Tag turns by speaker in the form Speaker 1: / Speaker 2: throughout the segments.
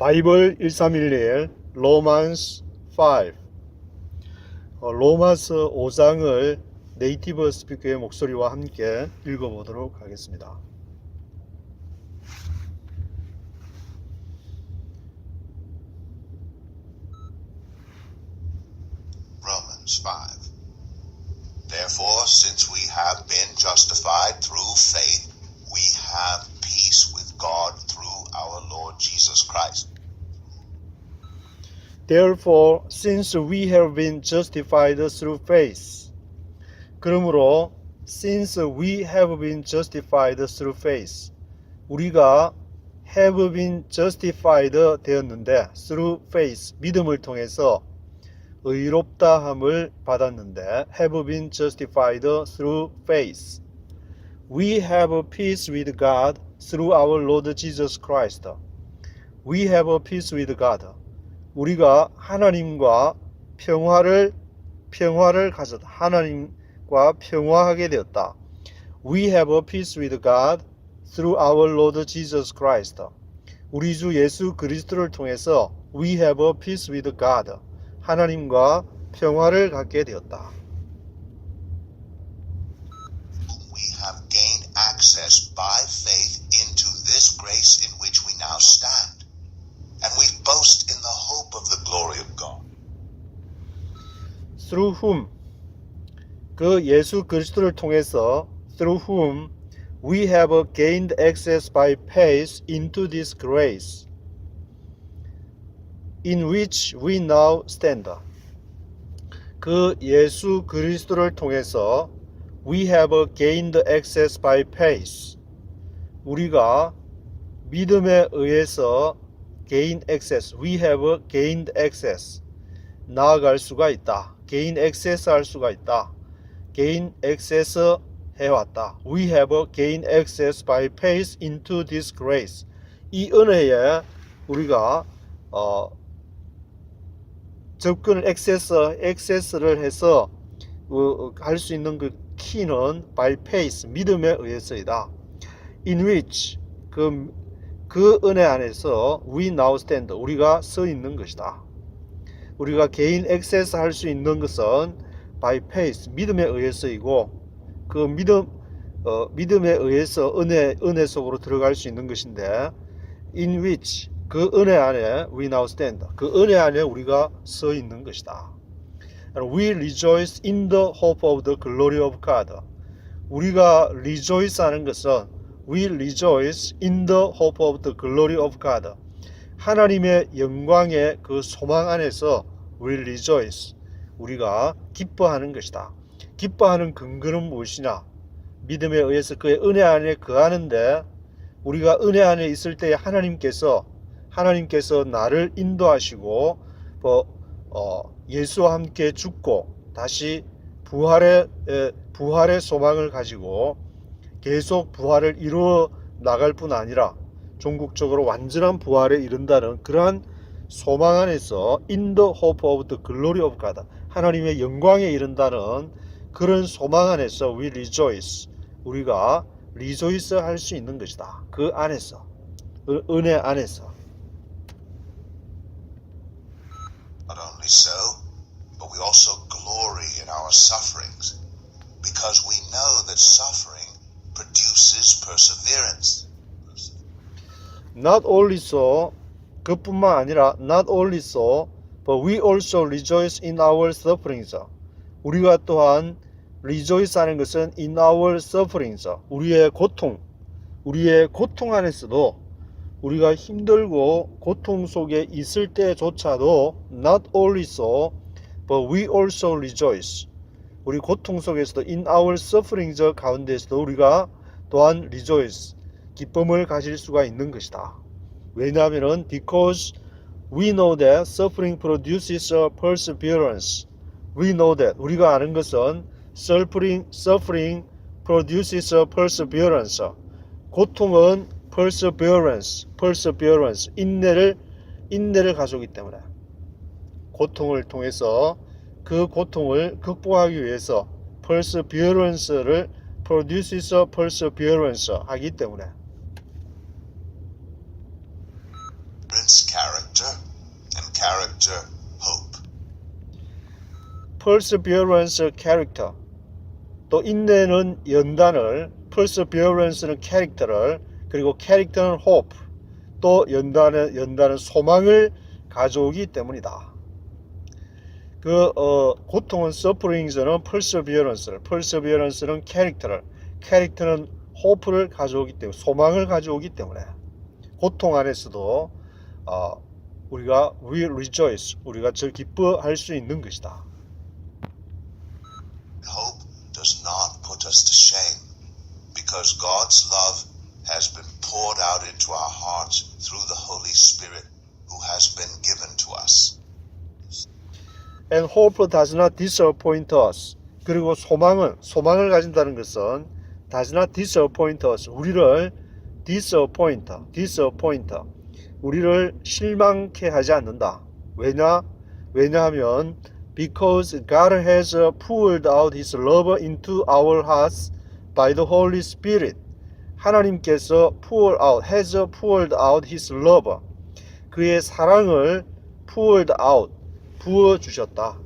Speaker 1: 바이블 1311 로만스 5 로마서 5장을 네이티브 스피커의 목소리와 함께 읽어보도록 하겠습니다.
Speaker 2: Romans 5. Therefore, since we have been justified through faith, we have peace with God through our Lord Jesus Christ.
Speaker 1: Therefore, since we have been justified through faith, 그러므로 since we have been justified through faith, 우리가 have been justified 되었는데 through faith, 믿음을 통해서 의롭다함을 받았는데 have been justified through faith. We have peace with God through our Lord Jesus Christ. We have peace with God. 우리가 하나님과 평화를 가졌다. 하나님과 평화하게 되었다. We have peace with God through our Lord Jesus Christ. 우리 주 예수 그리스도를 통해서 we have peace with God. 하나님과 평화를 갖게 되었다.
Speaker 2: We have gained access by faith into this grace in which we now stand, and we boast in the hope of the glory of God.
Speaker 1: Through whom, 그 예수 그리스도를 통해서 through whom we have gained access by faith into this grace in which we now stand. 그 예수 그리스도를 통해서 we have gained access by faith. 우리가 믿음에 의해서 gain access. We have gained access. 나아갈 수가 있다. gain access 할 수가 있다. gain access 해왔다. We have gained access by faith into this grace. 이 은혜에 우리가 접근을 access를 해서 할 수 있는 그 키는 by faith, 믿음에 의해서이다. In which, 그 은혜 안에서 we now stand, 우리가 서 있는 것이다. 우리가 개인 액세스 할 수 있는 것은 by faith, 믿음에 의해서이고, 그 믿음에 의해서 은혜 속으로 들어갈 수 있는 것인데, in which, 그 은혜 안에 we now stand, 그 은혜 안에 우리가 서 있는 것이다. We rejoice in the hope of the glory of God. 우리가 rejoice 하는 것은 we rejoice in the hope of the glory of God. 하나님의 영광의 그 소망 안에서 we rejoice. 우리가 기뻐하는 것이다. 기뻐하는 근거는 무엇이냐? 믿음에 의해서 그의 은혜 안에 거하는데 우리가 은혜 안에 있을 때 하나님께서 나를 인도하시고 예수와 함께 죽고 다시 부활의 소망을 가지고 계속 부활을 이루어 나갈 뿐 아니라 종국적으로 완전한 부활에 이른다는 그러한 소망 안에서 in the hope of the glory of God, 하나님의 영광에 이른다는 그런 소망 안에서 we rejoice, 우리가 rejoice 할 수 있는 것이다. 그 안에서, 은혜 안에서.
Speaker 2: Not only so, but we also glory in our sufferings, because we know that suffering produces perseverance.
Speaker 1: Not only so, 그뿐만 아니라 not only so, but we also rejoice in our sufferings. 우리가 또한 rejoice 하는 것은 in our sufferings, 우리의 고통 안에서도 우리가 힘들고 고통 속에 있을 때조차도 not only so, but we also rejoice. 우리 고통 속에서도 in our sufferings 가운데서도 우리가 또한 rejoice, 기쁨을 가질 수가 있는 것이다. 왜냐하면 because we know that suffering produces perseverance. We know that, 우리가 아는 것은 suffering produces perseverance. 고통은 perseverance, 인내를 가져오기 때문에 고통을 통해서 그 고통을 극복하기 위해서 perseverance를 produces perseverance 하기 때문에
Speaker 2: Character character, hope.
Speaker 1: perseverance character. 또 인내는 연단을, perseverance는 캐릭터를, 그리고 캐릭터는 hope, 또 연단은 소망을 가져오기 때문이다. 고통은 sufferings는 perseverance는 캐릭터는 hope를 가져오기 때문에, 소망을 가져오기 때문에 고통 안에서도 우리가 will rejoice, 우리가 저 기뻐할 수 있는 것이다.
Speaker 2: Hope does not put us to shame, because God's love has been poured out into our hearts through the Holy Spirit who has been given to us.
Speaker 1: And hope does not disappoint us. 그리고 소망을 가진다는 것은 does not disappoint us. 우리를 우리를 실망케 하지 않는다. 왜냐하면 because God has poured out His love into our hearts by the Holy Spirit. 하나님께서 has poured out His love. 그의 사랑을 poured out, 부어주셨다.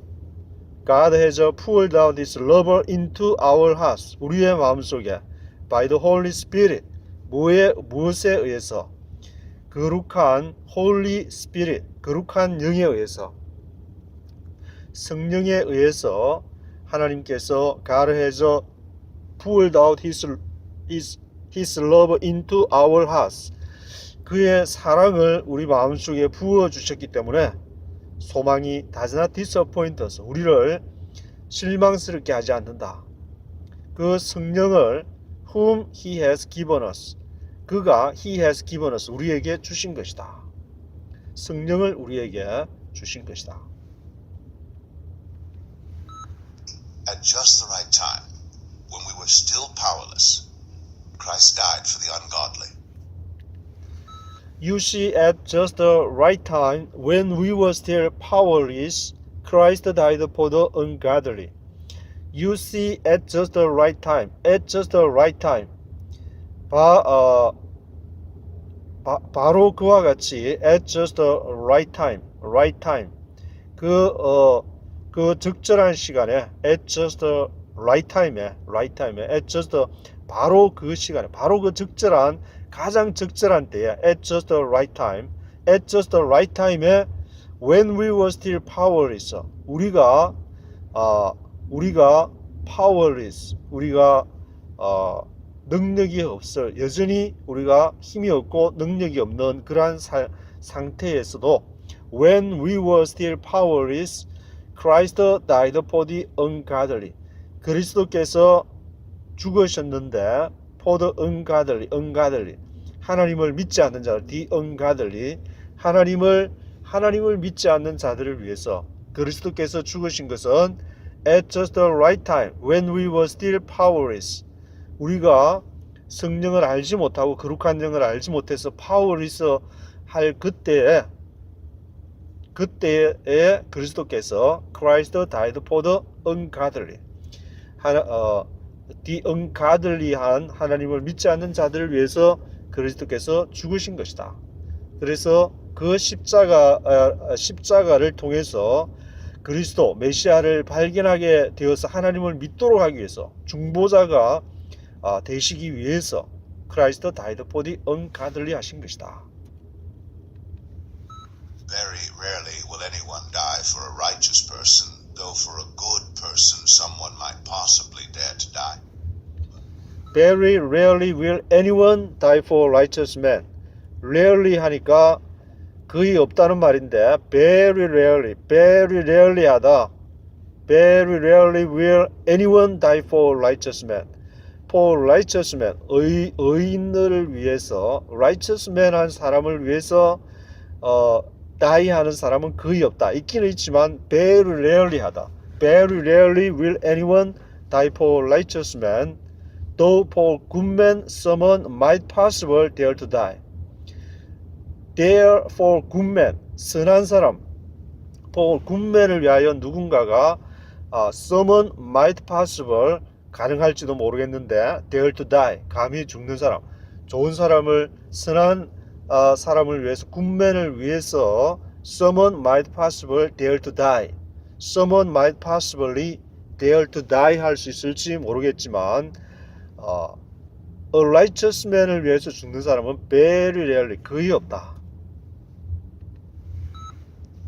Speaker 1: God has poured out His love into our hearts. 우리의 마음속에 by the Holy Spirit. 무엇에 의해서? 거룩한 Holy Spirit, 거룩한 영에 의해서, 성령에 의해서 하나님께서 God has poured out His love into our hearts. 그의 사랑을 우리 마음속에 부어주셨기 때문에 소망이 does not disappoint us. 우리를 실망스럽게 하지 않는다. 그 성령을 whom He has given us. 그가 He has given us. 우리에게 주신 것이다. 성령을 우리에게 주신 것이다.
Speaker 2: At just the right time, when we were still powerless, Christ died for the ungodly.
Speaker 1: You see, at just the right time, when we were still powerless, Christ died for the ungodly. You see, at just the right time. At just the right time. 바로 그와 같이 at just the right time. Right time. 그 적절한 시간에 at just the right time에 at just the 바로 그 시간에, 바로 그 적절한, 가장 적절한 때에 at just the right time, at just the right time에 when we were still powerless, 우리가 powerless, 우리가 능력이 없어, 여전히 우리가 힘이 없고 능력이 없는 그러한 상태에서도 when we were still powerless, Christ died for the ungodly. 그리스도께서 죽으셨는데 for the ungodly, 하나님을 믿지 않는 자들, the ungodly, 하나님을 믿지 않는 자들을 위해서 그리스도께서 죽으신 것은 at just the right time, when we were still powerless, 우리가 성령을 알지 못하고 거룩한 영을 알지 못해서 powerless 할 그때에 그리스도께서 Christ died for the ungodly, the ungodly한 하나님을 믿지 않는 자들을 위해서 그리스도께서 죽으신 것이다. 그래서 그 십자가를 통해서 그리스도 메시아를 발견하게 되어서 하나님을 믿도록 하기 위해서 중보자가 되시기 위해서 Christ died for the ungodly 하신 것이다.
Speaker 2: Very rarely will anyone die for a righteous person, though for a good person someone might possibly dare to die.
Speaker 1: Very rarely will anyone die for a righteous man. Rarely 하니까 거의 없다는 말인데 very rarely 하다. Very rarely will anyone die for a righteous man. For righteous man, 의인들을 위해서, righteous man 한 사람을 위해서 die 하는 사람은 거의 없다. 있기는 있지만 very rarely 하다. Very rarely will anyone die for a righteous man. Though for good men someone might possibly dare to die. There for good men, 선한 사람, for good men을 위하여 누군가가 someone might possible, 가능할지도 모르겠는데 dare to die, 감히 죽는 사람, 좋은 사람을, 선한 사람을 위해서, good men을 위해서 Someone might possibly dare to die. Someone might possibly dare to die 할 수 있을지 모르겠지만 A righteous man을 위해서 죽는 사람은 very rarely 거의 없다.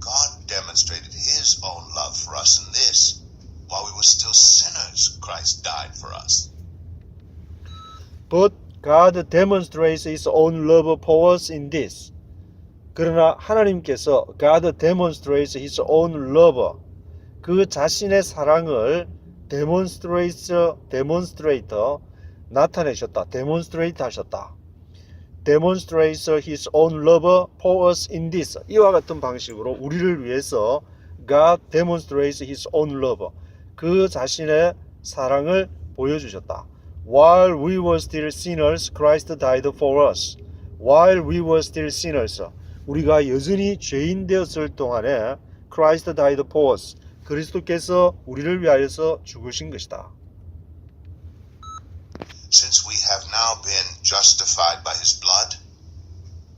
Speaker 2: God demonstrated his own love for us in this. While we were still sinners, Christ died for us.
Speaker 1: But God demonstrates his own love for us in this. 그러나 하나님께서 God demonstrates his own love, 그 자신의 사랑을 demonstrate 나타내셨다. demonstrate 하셨다. demonstrates his own love for us in this. 이와 같은 방식으로 우리를 위해서 God demonstrates his own love, 그 자신의 사랑을 보여주셨다. While we were still sinners, Christ died for us. While we were still sinners, 우리가 여전히 죄인 되었을 동안에 Christ died for us. 그리스도께서 우리를 위하여서 죽으신 것이다.
Speaker 2: Since we have now been justified by his blood,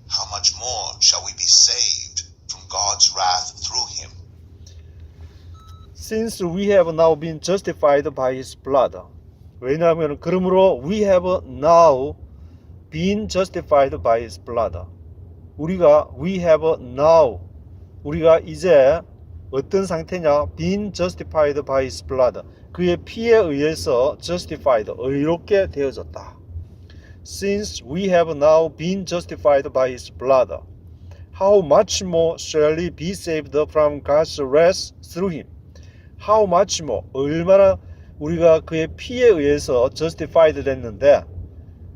Speaker 2: how much more shall we be saved from God's wrath through him?
Speaker 1: Since we have now been justified by his blood. 왜냐하면 그러므로 we have now been justified by his blood. we have now 우리가 이제 어떤 상태냐? been justified by his blood. 그의 피에 의해서 justified, 의롭게 되어졌다. Since we have now been justified by his blood, how much more shall we be saved from God's wrath through him? How much more, 얼마나 우리가 그의 피에 의해서 justified 됐는데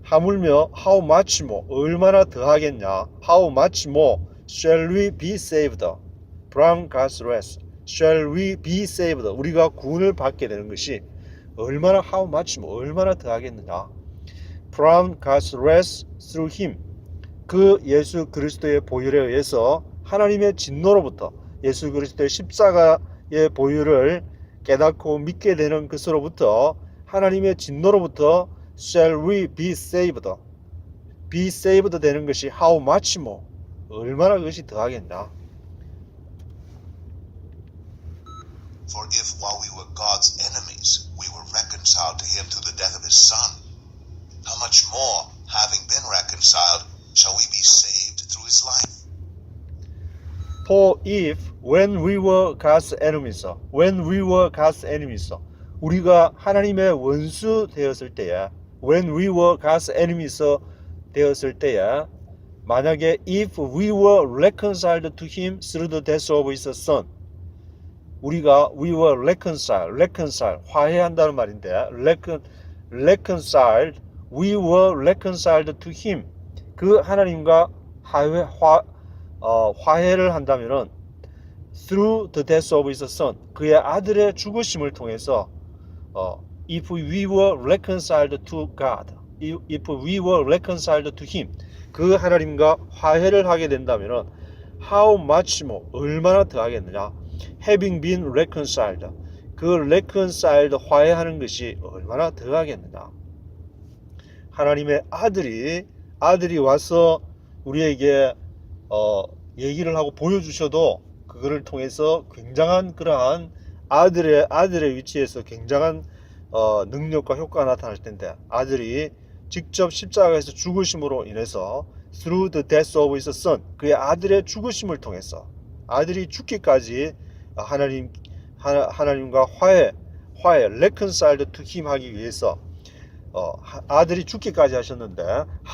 Speaker 1: 하물며 how much more, 얼마나 더하겠냐? How much more shall we be saved from God's wrath? Shall we be saved? 우리가 구원을 받게 되는 것이 얼마나 how much more, 얼마나 더하겠느냐? From God's wrath through him. 그 예수 그리스도의 보혈에 의해서 하나님의 진노로부터 예수 그리스도의 십자가의 보혈을 깨닫고 믿게 되는 것으로부터 하나님의 진노로부터 shall we be saved? be saved 되는 것이 how much more, 얼마나 그것이 더하겠냐?
Speaker 2: For if while we were God's enemies, we were reconciled to him through the death of his Son, how much more, having been reconciled, shall we be saved through his life?
Speaker 1: For if when we were God's enemies, 우리가 하나님의 원수 되었을 때에, when we were God's enemies 되었을 때에, 만약에 if we were reconciled to him through the death of his Son, 우리가 we were reconcile 화해한다는 말인데 reconciled we were reconciled to him 그 하나님과 화해를 한다면은 through the death of his son 그의 아들의 죽으심을 통해서 if we were reconciled to God if we were reconciled to him 그 하나님과 화해를 하게 된다면은 how much more 얼마나 더 하겠느냐 having been reconciled 그 reconciled 화해하는 것이 얼마나 더 하겠느냐 하나님의 아들이 와서 우리에게 얘기를 하고 보여주셔도 그거를 통해서 굉장한 그러한 아들의 위치에서 굉장한 능력과 효과가 나타날 텐데 아들이 직접 십자가에서 죽으심으로 인해서 through the death of his son 그의 아들의 죽으심을 통해서 아들이 죽기까지 하나님과 화해 reconciled to him 하기 위해서 아들이 죽기까지 하셨는데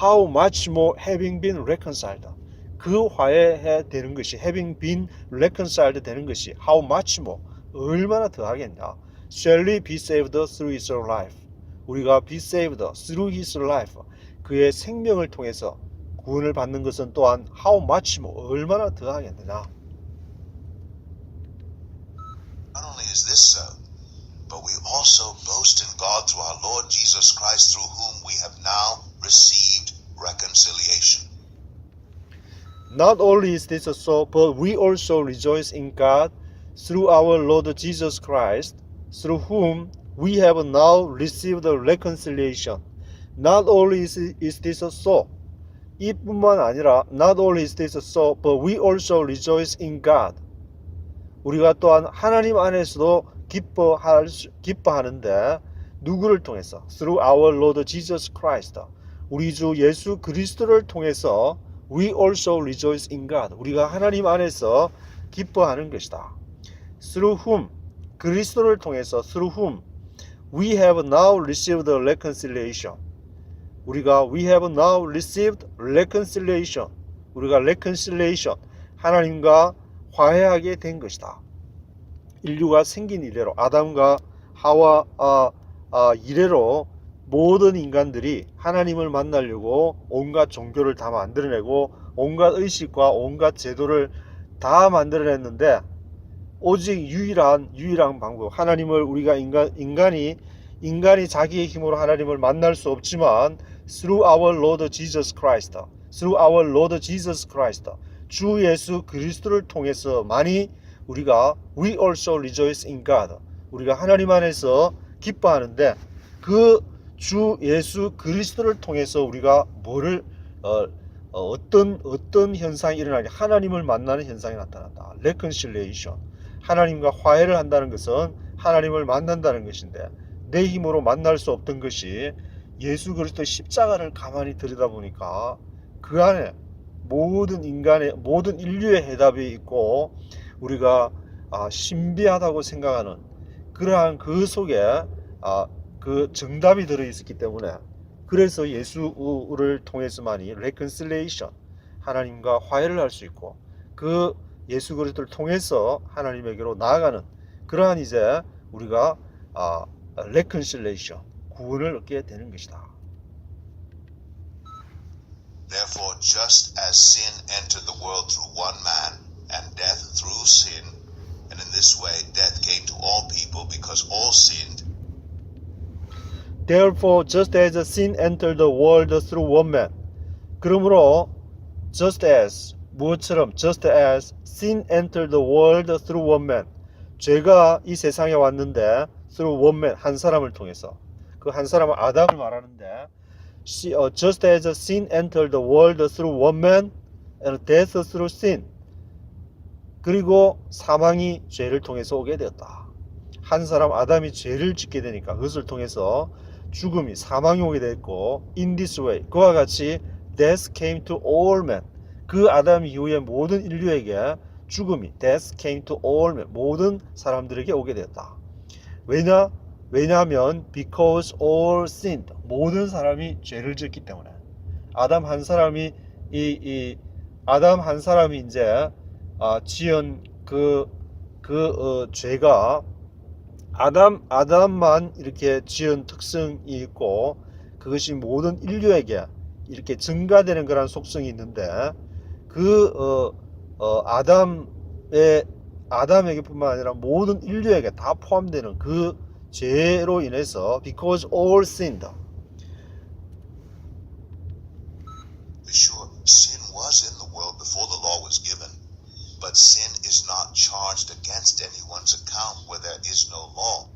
Speaker 1: how much more having been reconciled 그 화해해 되는 것이 having been reconciled 되는 것이 how much more 얼마나 더 하겠냐 shall we be saved through his life 우리가 be saved through his life 그의 생명을 통해서 구원을 받는 것은 또한 how much more 얼마나 더 하겠느냐
Speaker 2: Not only is this so, but we also boast in God through our Lord Jesus Christ, through whom we have now received reconciliation.
Speaker 1: Not only is this so, but we also rejoice in God through our Lord Jesus Christ, through whom we have now received reconciliation. Not only is this so, 이뿐만 아니라 not only is this so, but we also rejoice in God. 우리가 또한 하나님 안에서도 기뻐하는데 누구를 통해서? Through our Lord Jesus Christ. 우리 주 예수 그리스도를 통해서 we also rejoice in God. 우리가 하나님 안에서 기뻐하는 것이다. Through whom? 그리스도를 통해서 through whom we have now received reconciliation. 우리가 we have now received reconciliation. 우리가 reconciliation 하나님과 화해하게 된 것이다. 인류가 생긴 이래로 아담과 하와 이래로 모든 인간들이 하나님을 만나려고 온갖 종교를 다 만들어내고 온갖 의식과 온갖 제도를 다 만들어냈는데 오직 유일한 방법 하나님을 우리가 인간이 자기의 힘으로 하나님을 만날 수 없지만 through our Lord Jesus Christ, through our Lord Jesus Christ, 주 예수 그리스도를 통해서만이 우리가 we also rejoice in God, 우리가 하나님 안에서 기뻐하는데 그 주 예수 그리스도를 통해서 우리가 뭐를 어떤 현상이 일어나냐? 하나님을 만나는 현상이 나타난다. reconciliation. 하나님과 화해를 한다는 것은 하나님을 만난다는 것인데 내 힘으로 만날 수 없던 것이 예수 그리스도의 십자가를 가만히 들여다보니까 그 안에 모든 인류의 해답이 있고 우리가 신비하다고 생각하는 그러한 그 속에 그 정답이 들어있었기 때문에 그래서 예수를 통해서만이 reconciliation 하나님과 화해를 할 수 있고 그 예수 그리스도를 통해서 하나님에게로 나아가는 그러한 이제 우리가 reconciliation 구원을 얻게 되는 것이다.
Speaker 2: Therefore, just as sin entered the world through one man, and death through sin, and in this way death came to all people because all sinned.
Speaker 1: Therefore, just as sin entered the world through one man. 그러므로 just as 무엇처럼 just as sin entered the world through one man. 죄가 이 세상에 왔는데 through one man 한 사람을 통해서 그 한 사람은 아담을 말하는데 just as sin entered the world through one man and death through sin. 그리고 사망이 죄를 통해서 오게 되었다. 한 사람 아담이 죄를 짓게 되니까 그것을 통해서 죽음이 사망이 오게 됐고 in this way 그와 같이 death came to all men. 그 아담 이후에 모든 인류에게 죽음이 death came to all men 모든 사람들에게 오게 되었다. 왜냐하면 because all sinned 모든 사람이 죄를 짓기 때문에 아담 한 사람이 아담 한 사람이 이제 지은 죄가 아담만 이렇게 지은 특성이 있고 그것이 모든 인류에게 이렇게 증가되는 그런 속성이 있는데 아담에게뿐만 아니라 모든 인류에게 다 포함되는 그 죄로 인해서 because all sinned.
Speaker 2: Be sure, sin was in the world before the law was given, but sin is not charged against anyone's account where there is no law.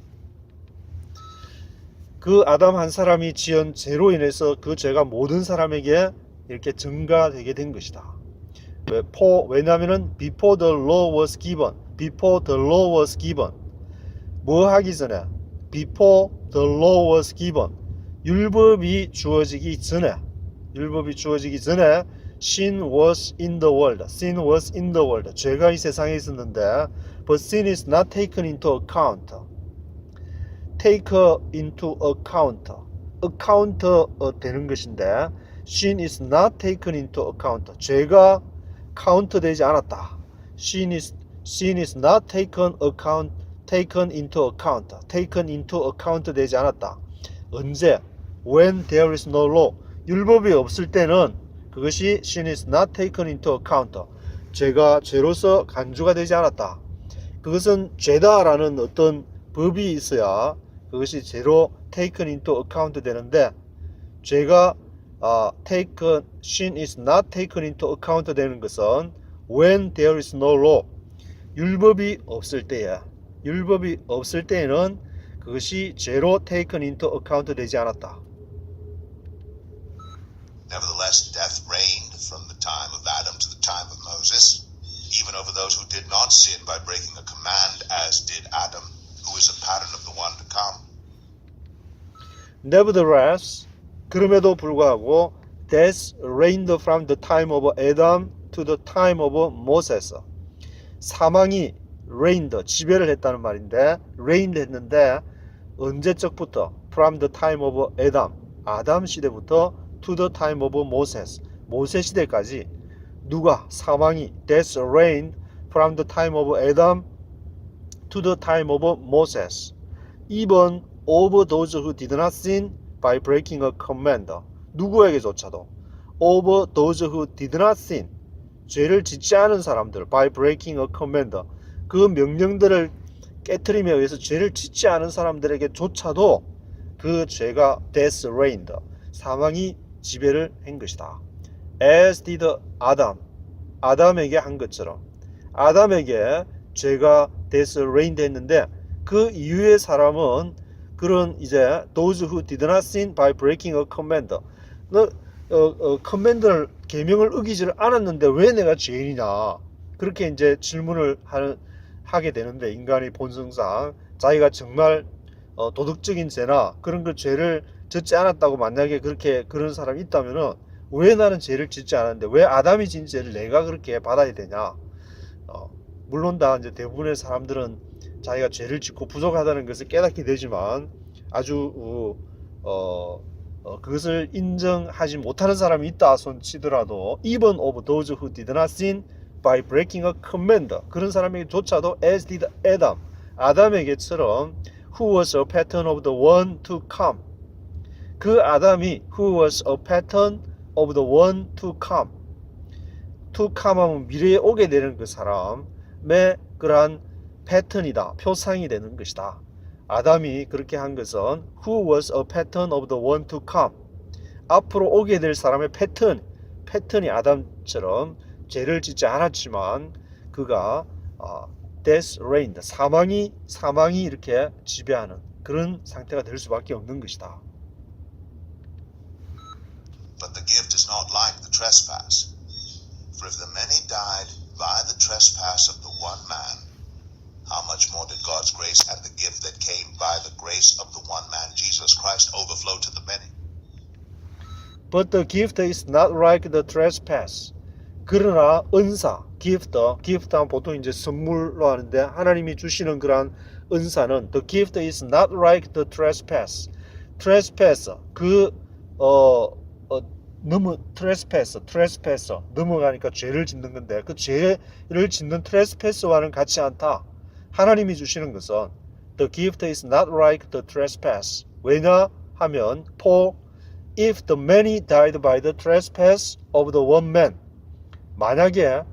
Speaker 1: 그 아담 한 사람이 지은 죄로 인해서 그 죄가 모든 사람에게 이렇게 증가되게 된 것이다. 왜냐하면은 before the law was given, 뭐 하기 전에 before the law was given, 율법이 주어지기 전에 sin was in the world, 죄가 이 세상에 있었는데 but sin is not taken into account. 되는 것인데 sin is not taken into account. 죄가 카운트 되지 않았다. sin is not taken into account 되지 않았다. 언제? When there is no law. 율법이 없을 때는 그것이 sin is not taken into account. 죄가 죄로서 간주가 되지 않았다. 그것은 죄다라는 어떤 법이 있어야 그것이 죄로 taken into account 되는데 죄가 sin is not taken into account 되는 것은 when there is no law. 율법이 없을 때에는 그것이 죄로 taken into account 되지 않았다.
Speaker 2: Nevertheless, death reigned from the time of Adam to the time of Moses, even over those who did not sin by breaking a command, as did Adam, who is a pattern of the one to come.
Speaker 1: Nevertheless, 그럼에도 불구하고 death reigned from the time of Adam to the time of Moses. 사망이 reigned, 지배를 했다는 말인데 reigned 했는데 언제적부터? From the time of Adam, 아담 시대부터 to the time of Moses, 모세 시대까지 누가 사망이 death reigned from the time of Adam to the time of Moses, even over those who did not sin by breaking a command. 누구에게조차도 over those who did not sin, 죄를 짓지 않은 사람들, by breaking a command, 그 명령들을 깨트림에 의해서 죄를 짓지 않은 사람들에게조차도 그 죄가 death reigned, 사망이 지배를 한 것이다. As did Adam, 아담에게 한 것처럼 아담에게 죄가 death reigned 했는데 그 이후의 사람은 그런 이제 those who did not sin by breaking a command, 커맨드를 계명을 어기지를 않았는데 왜 내가 죄인이냐, 그렇게 이제 질문을 하게 되는데, 인간의 본성상 자기가 정말 도덕적인 죄나 그런 그 죄를 짓지 않았다고 만약에 그런 사람이 있다면은 왜 나는 죄를 짓지 않았는데 왜 아담이 진 죄를 내가 그렇게 받아야 되냐. 물론 다 이제 대부분의 사람들은 자기가 죄를 짓고 부족하다는 것을 깨닫게 되지만 아주 그것을 인정하지 못하는 사람이 있다 손치더라도 even of those who did not sin by breaking a command, 그런 사람에게조차도 as did Adam, 아담에게처럼 who was a pattern of the one to come, 그 아담이 who was a pattern of the one to come, to come 하면 미래에 오게 되는 그 사람의 그러한 패턴이다, 표상이 되는 것이다. 아담이 그렇게 한 것은 who was a pattern of the one to come, 앞으로 오게 될 사람의 패턴이 아담처럼 죄를 짓지 않았지만 그가 death reigned, 사망이 이렇게 지배하는 그런 상태가 될 수밖에 없는 것이다.
Speaker 2: But the gift is not like the trespass. For if the many died by the trespass of the one man, how much more did God's grace and the gift that came by the grace of the one man, Jesus Christ, overflow to the many?
Speaker 1: But the gift is not like the trespass. 그러나 은사, gift는 보통 이제 선물로 하는데 하나님이 주시는 그러한 은사는 the gift is not like the trespass. trespass, trespass 넘어가니까 죄를 짓는 건데 그 죄를 짓는 trespass와는 같지 않다. 하나님이 주시는 것은 the gift is not like the trespass. 왜냐하면 for if the many died by the trespass of the one man, 만약에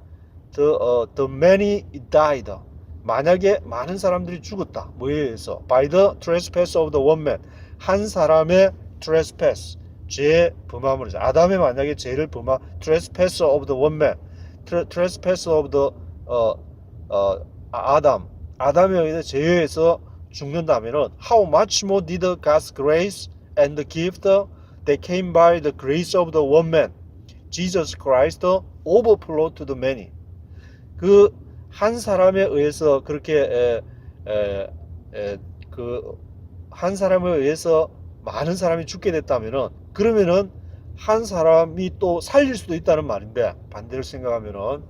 Speaker 1: the many died, 만약에 많은 사람들이 죽었다. 뭐에 의해서? by the trespass of the one man, 한 사람의 trespass, 죄 범함으로, 아담의 만약에 죄를 범한 trespass of the one man, trespass of the 아담에 의해 죄에 의해서 죽는다면은 how much more did God's grace and the gift that came by the grace of the one man, Jesus Christ, overflow to the many. 그 한 사람에 의해서 그렇게 한 사람에 의해서 많은 사람이 죽게 됐다면은 그러면은 한 사람이 또 살릴 수도 있다는 말인데 반대로 생각하면은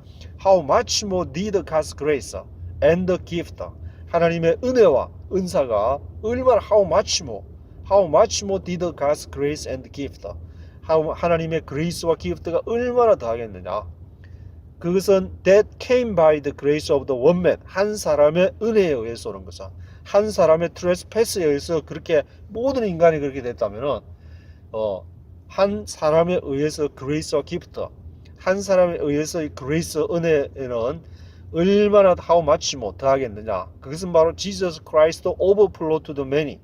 Speaker 1: how much more did God's grace and the gift, 하나님의 은혜와 은사가 얼마나 how much more did God's grace and gift, 하나님의 grace와 gift가 얼마나 더하겠느냐. 그것은 that came by the grace of the one man, 한 사람의 은혜에 의해서 오는 것은, 한 사람의 trespass에 의해서 그렇게 모든 인간이 그렇게 됐다면은 한 사람에 의해서 grace와 gift, 한 사람에 의해서 grace 은혜에는 얼마나 how much more 더하겠느냐. 그것은 바로 Jesus Christ overflow to the many,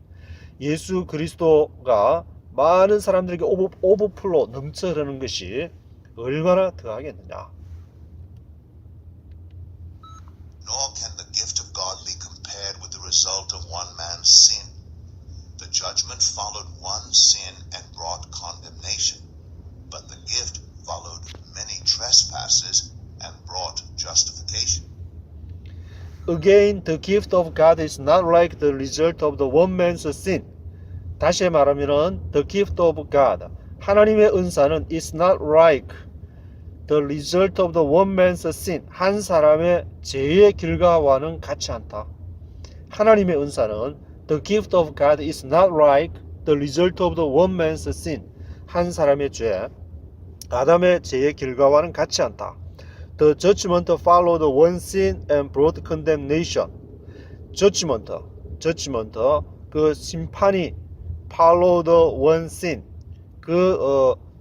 Speaker 1: 예수 그리스도가 많은 사람들에게 overflow 넘쳐 흐르는 것이 얼마나 더하겠느냐.
Speaker 2: Nor can the gift of God be compared with the result of one man's sin. The judgment followed one sin and brought condemnation. but the gift followed many trespasses and brought justification.
Speaker 1: Again, the gift of God is not like the result of the one man's sin. 다시 말하면은 the gift of God, 하나님의 은사는 is not like the result of the one man's sin. 한 사람의 죄의 결과와는 같지 않다. 하나님의 은사는 the gift of God is not like the result of the one man's sin. 한 사람의 죄, 아담의 죄의 결과와는 같지 않다. The judgment followed one sin and brought condemnation. judgment, 그 심판이 followed one sin.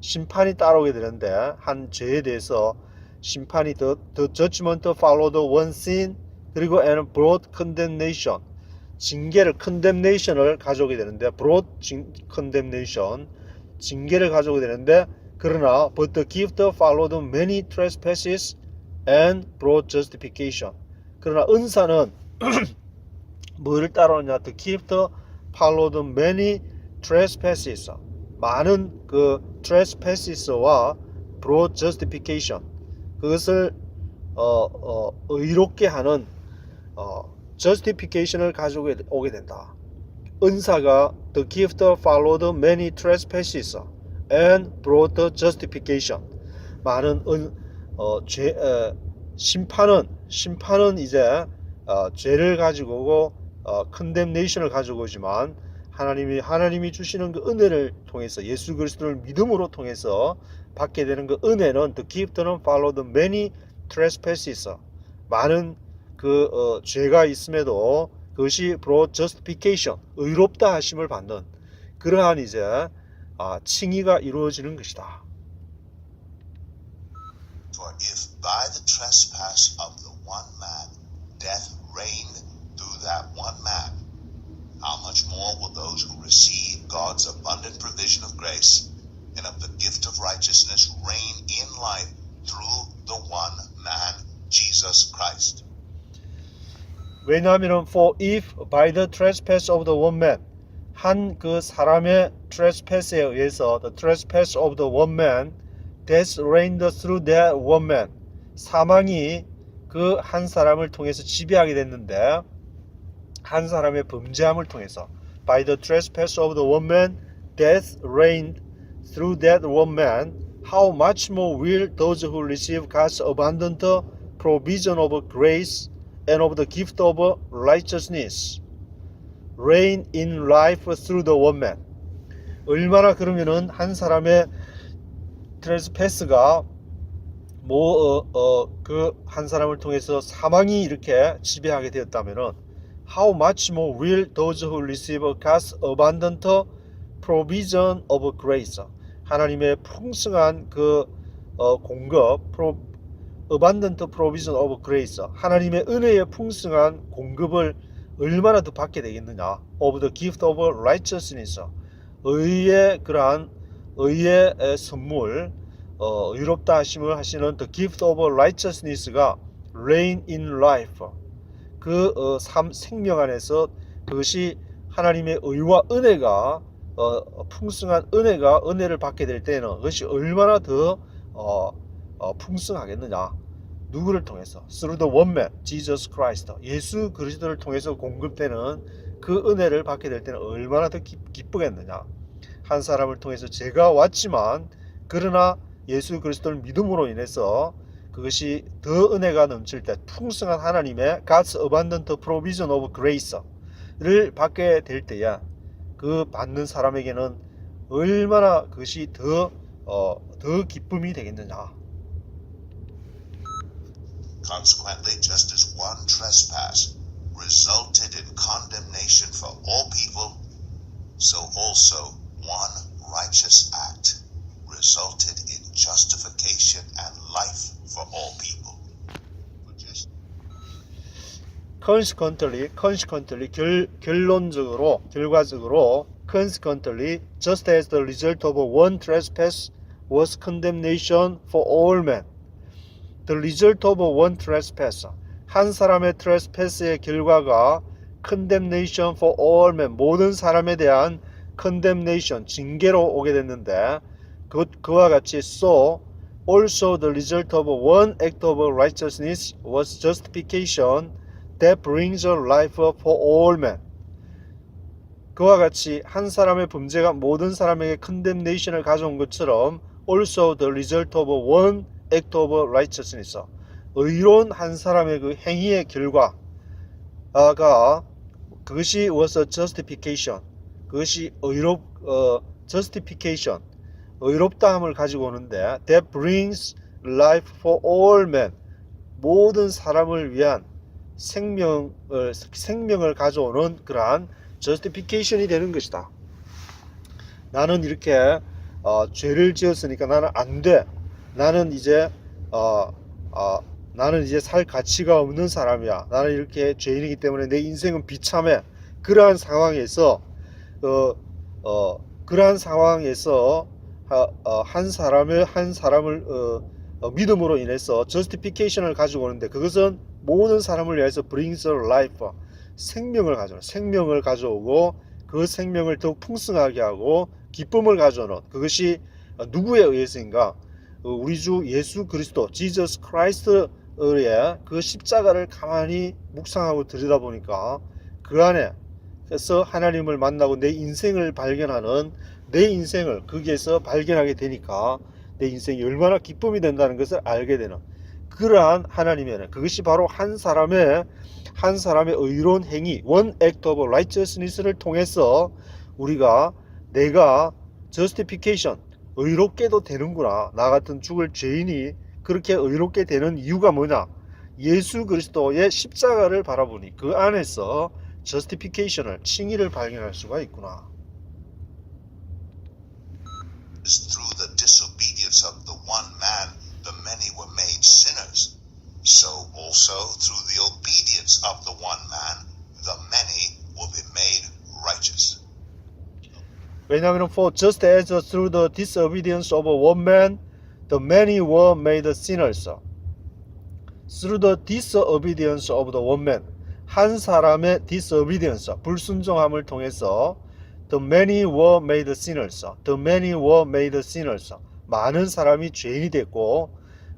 Speaker 1: 심판이 따라오게 되는데 한 죄에 대해서 심판이 the judgment followed one sin 그리고 and brought condemnation. 징계를 condemnation을 가져오게 되는데 brought condemnation. 징계를 가져오게 되는데 그러나 but the gift followed many trespasses and brought justification. 그러나 은사는 뭐를 따라오냐? The gift followed many trespasses. 많은 그 trespasses와 brought justification. 그것을 의롭게 하는 justification을 가져오게 된다. 은사가 the gift followed many trespasses and brought justification. 많은 심판은 이제 죄를 가지고 오고 condemnation을 가지고 오지만 하나님이 주시는 그 은혜를 통해서 예수 그리스도를 믿음으로 통해서 받게 되는 그 은혜는 the gift는 followed many trespasses. 많은 그 죄가 있음에도 그것이 brought justification, 의롭다 하심을 받는 그러한 이제 칭의가 이루어지는 것이다.
Speaker 2: For if by the trespass of the one man death reigned through that one man, how much more will those who receive God's abundant provision of grace and of the gift of righteousness reign in life through the one man, Jesus Christ?
Speaker 1: 왜냐하면 for if by the trespass of the one man 한 그 사람의 trespass에 의해서 the trespass of the one man death reigned through that one man 사망이 그 한 사람을 통해서 지배하게 됐는데 한 사람의 범죄함을 통해서 by the trespass of the one man death reigned through that one man how much more will those who receive God's abundant provision of grace and of the gift of righteousness reign in life through the one man. 얼마나 그러면은 한 사람의 트레스패스가 그 한 사람을 통해서 사망이 이렇게 지배하게 되었다면은 how much more will those who receive God's abundant provision of grace 하나님의 풍성한 그 공급 abundant provision of grace 하나님의 은혜의 풍성한 공급을 얼마나 더 받게 되겠느냐. of the gift of righteousness 의의 그러한 의의 선물 의롭다 하심을 하시는 the gift of righteousness가 reign in life 그 생명 안에서 그것이 하나님의 의와 은혜가 풍성한 은혜를 받게 될 때는 그것이 얼마나 더 풍성하겠느냐. 누구를 통해서? Through the one man, Jesus Christ. 예수 그리스도를 통해서 공급되는 그 은혜를 받게 될 때는 얼마나 더 기쁘겠느냐. 한 사람을 통해서 죄가 왔지만 그러나 예수 그리스도를 믿음으로 인해서 그것이 더 은혜가 넘칠 때 풍성한 하나님의 God's abundant provision of grace를 받게 될 때야 그 받는 사람에게는 얼마나 그것이 더 기쁨이 되겠느냐.
Speaker 2: Consequently, just as one trespass resulted in condemnation for all people, so also one righteous act resulted in justification and life for all people.
Speaker 1: Consequently, 결과적으로, consequently, just as the result of one trespass was condemnation for all men. The result of one trespass, 한 사람의 trespass의 결과가 condemnation for all men, 모든 사람에 대한 condemnation, 징계로 오게 됐는데 그와 같이 so also the result of one act of righteousness was justification that brings a life for all men. 그와 같이 한 사람의 범죄가 모든 사람에게 condemnation을 가져온 것처럼 also the result of one act of righteousness. 의로운 한 사람의 그 행위의 결과가 그것이 was a justification. 그것이 justification. 의롭다함을 가지고 오는데 that brings life for all men. 모든 사람을 위한 생명을 가져오는 그러한 justification이 되는 것이다. 나는 이렇게 죄를 지었으니까 나는 안 돼. 나는 이제 살 가치가 없는 사람이야. 나는 이렇게 죄인이기 때문에 내 인생은 비참해. 그러한 상황에서 한 사람을 믿음으로 인해서 justification을 가지고 오는데 그것은 모든 사람을 위해서 brings a life, 생명을 가져오고 그 생명을 더욱 풍성하게 하고 기쁨을 가져오는 그것이 누구에 의해서인가? 우리 주 예수 그리스도 Jesus Christ의 그 십자가를 가만히 묵상하고 들여다보니까 그 안에서 하나님을 만나고 내 인생을 발견하는 내 인생을 거기에서 발견하게 되니까 내 인생이 얼마나 기쁨이 된다는 것을 알게 되는 그러한 하나님의 은혜. 그것이 바로 한 사람의 의로운 행위, one act of righteousness를 통해서 내가 justification, 의롭게도 되는구나. 나 같은 죽을 죄인이 그렇게 의롭게 되는 이유가 뭐냐? 예수 그리스도의 십자가를 바라보니 그 안에서 justification을, 칭의를 발견할 수가 있구나.
Speaker 2: Through the disobedience of the one man, the many were made sinners. So also through the obedience of the one man, the many will be made righteous.
Speaker 1: 왜냐하면 for just as through the disobedience of one man, the many were made sinners. Through the disobedience of the one man, 한 사람의 disobedience, 불순종함을 통해서 the many were made sinners. The many were made sinners. 많은 사람이 죄인이 됐고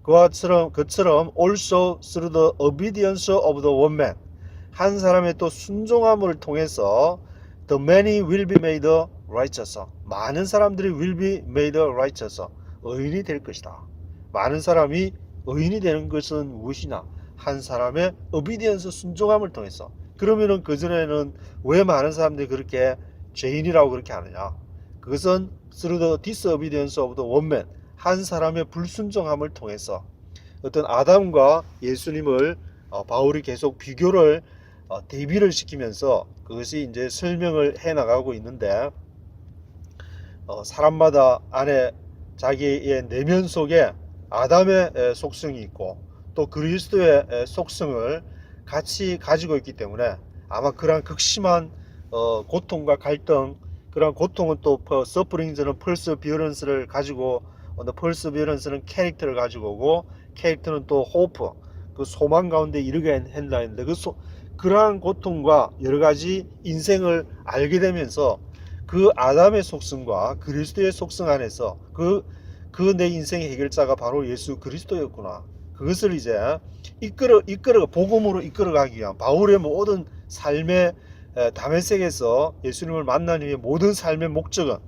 Speaker 1: 그처럼 also through the obedience of the one man. 한 사람의 또 순종함을 통해서 the many will be made righteous. 많은 사람들이 will be made righteous. 의인이 될 것이다. 많은 사람이 의인이 되는 것은 무엇이냐? 한 사람의 obedience 순종함을 통해서. 그러면은 그전에는 왜 많은 사람들이 그렇게 죄인이라고 그렇게 하느냐? 그것은 through the disobedience of the one man. 한 사람의 불순종함을 통해서 어떤 아담과 예수님을 바울이 계속 비교를 대비를 시키면서 그것이 이제 설명을 해 나가고 있는데 사람마다 안에 자기의 내면 속에 아담의 속성이 있고 또 그리스도의 속성을 같이 가지고 있기 때문에 아마 그러한 극심한 고통과 갈등, 그런 고통은 또 서프링즈는 perseverance를 가지고 perseverance는 캐릭터를 가지고 오고 캐릭터는 또 hope, 그 소망 가운데 이르게 한다 했는데 그러한 고통과 여러 가지 인생을 알게 되면서 그 아담의 속성과 그리스도의 속성 안에서 그 내 인생의 해결자가 바로 예수 그리스도였구나. 그것을 이제 복음으로 이끌어가기 위한 바울의 모든 삶의 다메섹에서 예수님을 만나기 위해 모든 삶의 목적은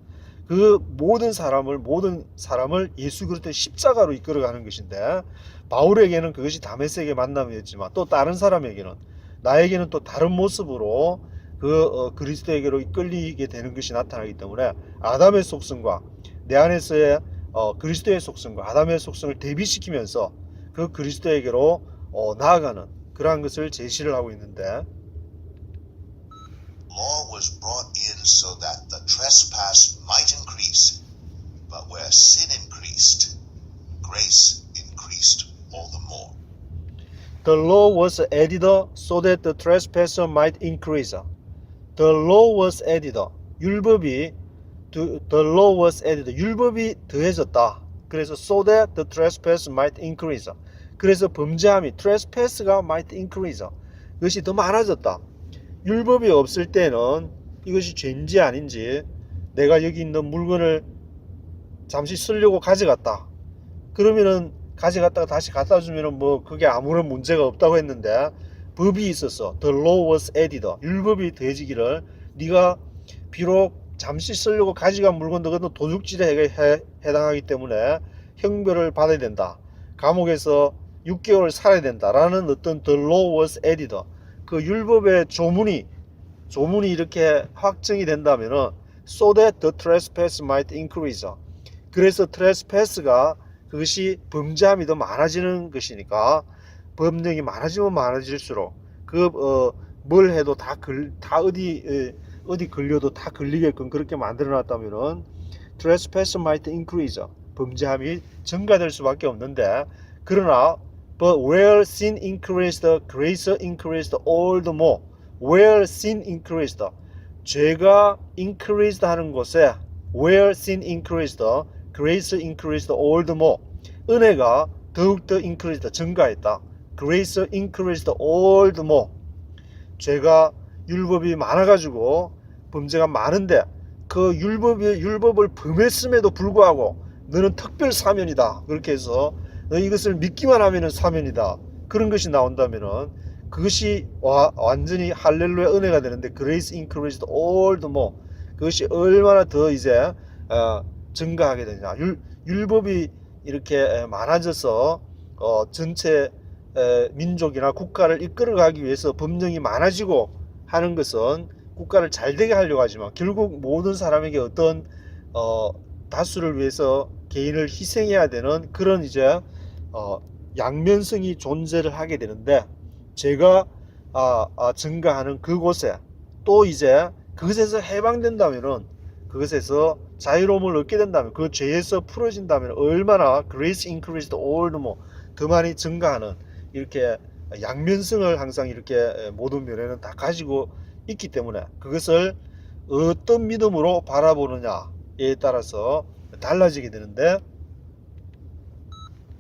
Speaker 1: 그 모든 사람을 예수 그리스도의 십자가로 이끌어가는 것인데 바울에게는 그것이 다메섹의 만남이었지만 또 다른 사람에게는 나에게는 또 다른 모습으로 그리스도에게로 이끌리게 되는 것이 나타나기 때문에 아담의 속성과 내 안에서의 그리스도의 속성과 아담의 속성을 대비시키면서 그 그리스도에게로 나아가는 그러한 것을 제시를 하고 있는데
Speaker 2: Law was brought in so that the trespass might increase, but where sin increased, grace increased all the more.
Speaker 1: The law was added so that the trespasser might increase. The law was added. The law was added. 율법이 더해졌다. 그래서 so that the trespass might increase. 그래서 범죄함이 trespass가 might increase. 그것이 더 많아졌다. 율법이 없을 때는 이것이 죄인지 아닌지 내가 여기 있는 물건을 잠시 쓰려고 가져갔다. 그러면은 가져갔다가 다시 갖다 주면은 뭐 그게 아무런 문제가 없다고 했는데 법이 있었어. The law was added. 율법이 더해지기를 네가 비록 잠시 쓰려고 가져간 물건도 그것도 도둑질에 해당하기 때문에 형벌을 받아야 된다. 감옥에서 6개월 살아야 된다라는 어떤 the law was added. 그 율법의 조문이 이렇게 확정이 된다면은 so that the trespass might increase. 그래서 trespass가 그것이 범죄함이 더 많아지는 것이니까 법령이 많아지면 많아질수록 뭘 해도 다 어디 걸려도 다 걸리게끔 그렇게 만들어놨다면은 trespass might increase. 범죄함이 증가될 수밖에 없는데 그러나 but where sin increased, grace increased all the more. where sin increased. 죄가 increased 하는 곳에 where sin increased, grace increased all the more. 은혜가 더욱더 increased, 증가했다. grace increased all the more. 죄가 율법이 많아가지고 범죄가 많은데 그 율법을 범했음에도 불구하고 너는 특별 사면이다. 그렇게 해서 너 이것을 믿기만 하면은 사면이다. 그런 것이 나온다면은 그것이 완전히 할렐루야 은혜가 되는데 grace increased all the more. 그것이 얼마나 더 이제 증가하게 되냐. 율법이 이렇게 많아져서 전체 민족이나 국가를 이끌어가기 위해서 법령이 많아지고 하는 것은 국가를 잘되게 하려고 하지만 결국 모든 사람에게 어떤 다수를 위해서 개인을 희생해야 되는 그런 이제 양면성이 존재를 하게 되는데 죄가 증가하는 그곳에 또 이제 그것에서 해방된다면은 그것에서 자유로움을 얻게 된다면 그 죄에서 풀어진다면 얼마나 grace increased all the more 더 많이 증가하는 이렇게 양면성을 항상 이렇게 모든 면에는 다 가지고 있기 때문에 그것을 어떤 믿음으로 바라보느냐에 따라서 달라지게 되는데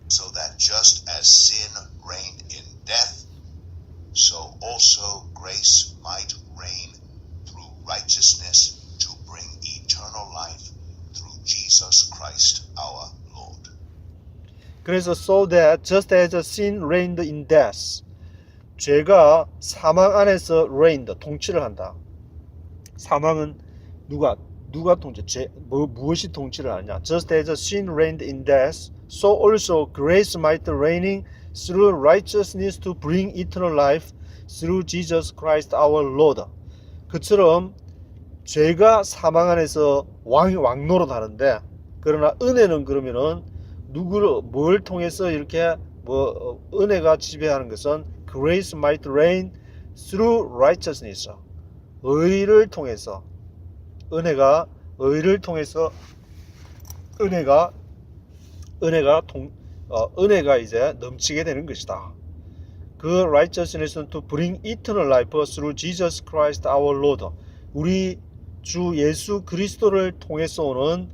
Speaker 2: So that just as sin reigned in death, so also grace might reign through righteousness to bring eternal life through Jesus Christ our Lord.
Speaker 1: 그래서 so that just as sin reigned in death, 죄가 사망 안에서 reigned, 통치를 한다. 사망은 누가 통치? 무엇이 통치를 하느냐? Just as sin reigned in death, so also grace might reigning through righteousness to bring eternal life through Jesus Christ our Lord. 그처럼 죄가 사망 안에서 왕노릇하는데 그러나 은혜는 그러면은 뭘 통해서 이렇게 은혜가 지배하는 것은 grace might reign through righteousness. 의를 통해서 은혜가 이제 넘치게 되는 것이다. 그 righteousness to bring eternal life through Jesus Christ our Lord. 우리 주 예수 그리스도를 통해서 오는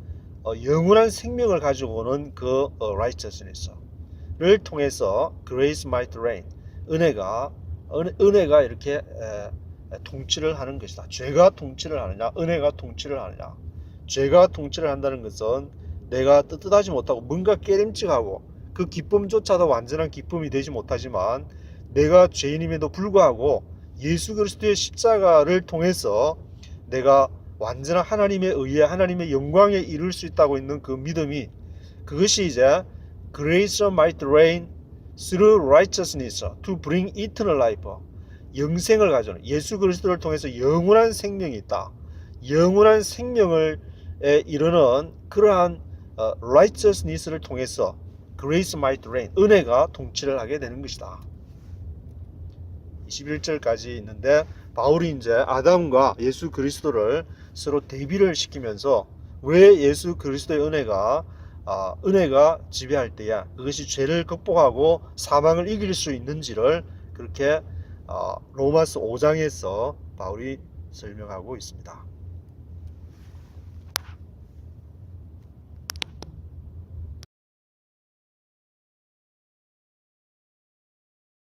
Speaker 1: 영원한 생명을 가지고 오는 그 righteousness를 통해서 grace might reign. 은혜가 이렇게 통치를 하는 것이다. 죄가 통치를 하느냐, 은혜가 통치를 하느냐. 죄가 통치를 한다는 것은 내가 떳떳하지 못하고 뭔가 깨림칙하고 그 기쁨조차도 완전한 기쁨이 되지 못하지만 내가 죄인임에도 불구하고 예수 그리스도의 십자가를 통해서 내가 완전한 하나님의 의에 하나님의 영광에 이룰 수 있다고 있는 그 믿음이 그것이 이제 grace might reign through righteousness to bring eternal life. 영생을 가져오는 예수 그리스도를 통해서 영원한 생명이 있다. 영원한 생명을 이루는 그러한 righteousness를 통해서 grace might reign, 은혜가 통치를 하게 되는 것이다. 21절까지 있는데 바울이 이제 아담과 예수 그리스도를 서로 대비를 시키면서 왜 예수 그리스도의 은혜가 지배할 때야 그것이 죄를 극복하고 사망을 이길 수 있는지를 그렇게 로마서 5장에서 바울이 설명하고 있습니다.